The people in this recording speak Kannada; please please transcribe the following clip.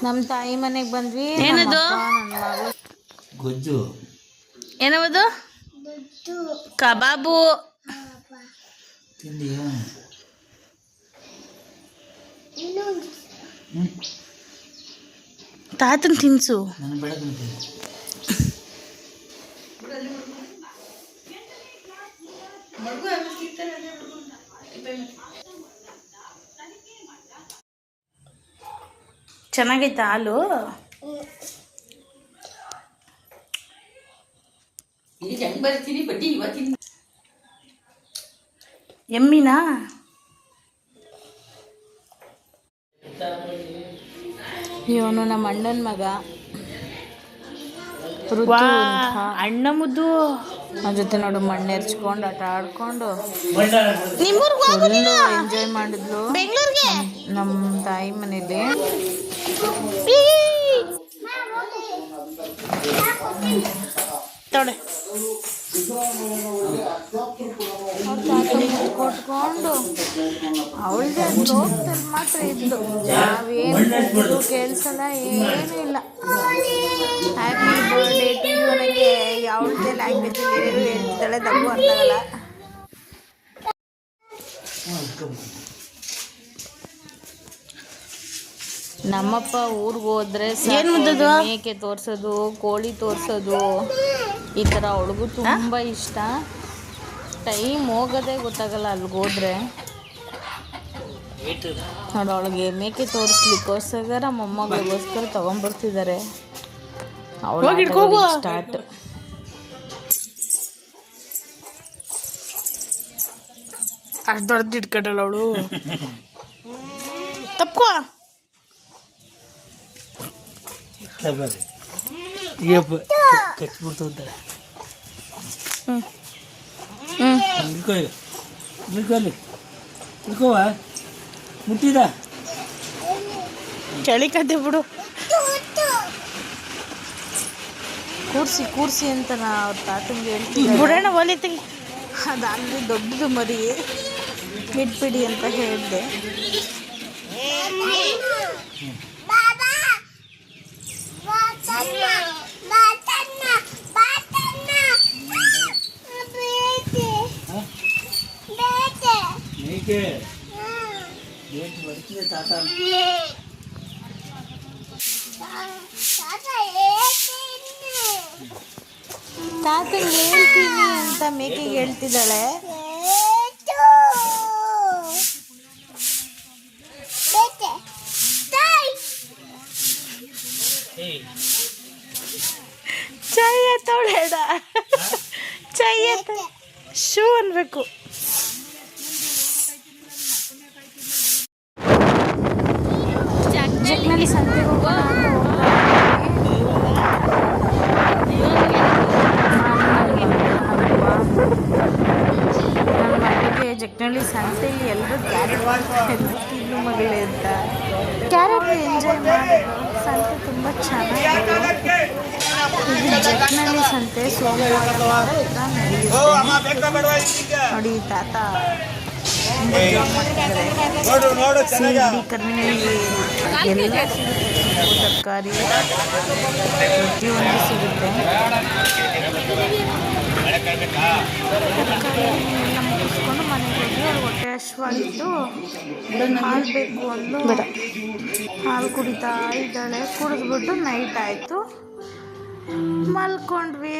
ನಮ್ಮ ತಾಯಿ ಮನೆಗೆ ಬಂದ್ವಿ. ಏನದು ಗೊಜ್ಜು? ಏನದು? ಕಬಾಬು ತಿಂದಿಯಾ? ತಾತನ್ ತಿನ್ಸು. ನಾನು ಬೆಳಗ್ಗೆ ಚೆನ್ನಾಗೈತಾ ಹಾಲು? ಎಮ್ಮಿನಾ? ಇವನು ನಮ್ಮ ಅಣ್ಣನ ಮಗ. ಅಣ್ಣ ಮುದ್ದು ಅವ್ರ ಜೊತೆ ನೋಡು ಮಣ್ಣು ಎರ್ಚ್ಕೊಂಡು ಆಟ ಆಡ್ಕೊಂಡು ಎಂಜಾಯ್ ಮಾಡಿದ್ಲು ನಮ್ಮ ತಾಯಿ ಮನೇಲಿ. ತೊಡೆ ಕೊಟ್ಕೊಂಡು ಅವಳದೇ ಲೋಕದಲ್ಲಿ ಮಾತ್ರ ಇದ್ದು ನಾವೇನು ಕೇಳಿಸಲ್ಲ, ಏನೂ ಇಲ್ಲ. ಹ್ಯಾಪಿ ಬರ್ಡೇ ಟು ಯು ನನಗೆ ಅವಳದೇ ಲ್ಯಾಂಗ್ವೇಜಲ್ಲಿ ಹೇಳ್ತಾಳೆ, ತಪ್ಪು ಅರ್ಥ ಆಗಲ್ಲ. ನಮ್ಮಪ್ಪ ಊರಿಗೆ ಹೋದ್ರೆ ಮೇಕೆ ತೋರಿಸೋದು, ಕೋಳಿ ತೋರಿಸೋದು, ಈ ಥರ ಅವಳಿಗೂ ತುಂಬ ಇಷ್ಟ. ಟೈಮ್ ಹೋಗೋದೇ ಗೊತ್ತಾಗಲ್ಲ ಅಲ್ಲಿಗೆ ಹೋದ್ರೆ. ನೋಡಿ ಅವಳಿಗೆ ಮೇಕೆ ತೋರಿಸ್ಲಿಕ್ಕೋಸ್ಕರ ಮೊಮ್ಮಗಳಿಗೋಸ್ಕರ ತೊಗೊಂಬರ್ತಿದ್ದಾರೆ. ಅವಳು ಸ್ಟಾರ್ಟ್. ಅಷ್ಟು ದೊಡ್ಡದು ಇಟ್ಕೊಂಡಲ್ಲ ಅವಳು. ತಪ್ಪು ಕಚ್ಬಿಡ್ತಂತಾರೆ. ಮುಟ್ಟಿದ ಚಳಿ ಕತೆ ಬಿಡು. ಕೂರ್ಸಿ ಅಂತ ಅವ್ರ ತಾತಂಗೆ ಹೇಳ್ತೀವಿ. ಬಿಡೋಣ ಒಲಿತಿ. ಅದಲ್ಲಿ ದೊಡ್ಡದು ಮರಿ ಬಿಟ್ಬಿಡಿ ಅಂತ ಹೇಳಿದೆ. ತಾತಂಗೆ ಹೇಳ್ತೀನಿ ಅಂತ ಮೇಕೆಗೆ ಹೇಳ್ತಿದ್ದಾಳೆ. ಚೈ ಎತ್ತವಳೇಡ, ಚೈ ಎತ್ತ ಶೂ ಅನ್ಬೇಕು. ಜಗ್ನಲ್ಲಿ ಸಂತೆಗೆ ಹೋಗೋಣ ನನ್ನ ಮಗಳಿಗೆ. ಜಗ್ನಲ್ಲಿ ಸಂತೆಯಲ್ಲಿ ಎಲ್ಲರೂ ಕ್ಯಾರೆಟ್ ತಿನ್ನು ಮಗಳೇ ಅಂತ ಕ್ಯಾರೆಟ್ ಎಂಜಾಯ್ ಮಾಡಿದ್ರು. ಸಂತೆ ತುಂಬ ಚೆನ್ನಾಗಿದೆ. ಇದು ಜಗ್ನಲ್ಲಿ ಸಂತೆ ಸೋಮವಾರ ನಡೆಯುತ್ತೆ. ನೋಡಿ ತಾತ ಸಿಡಿ ಕರ್ಮಿ ಎಲ್ಲ ತರಕಾರಿ ಪ್ರತಿಯೊಂದು ಸಿಗುತ್ತೆ. ತರಕಾರಿನೆಲ್ಲ ಮುಗಿಸ್ಕೊಂಡು ಮನೆಗೆ ಹೋಗಿ ಅವ್ರು ಹೊಟ್ಟೆ ಹಶ್ವಾಗಿತ್ತು. ಹಾಲು ಬೇಕು ಅಂದು ಹಾಲು ಕುಡಿತಾ ಇದ್ದಾಳೆ. ಕುಡಿದ್ಬಿಟ್ಟು ನೈಟ್ ಆಯಿತು, ಮಲ್ಕೊಂಡ್ವಿ.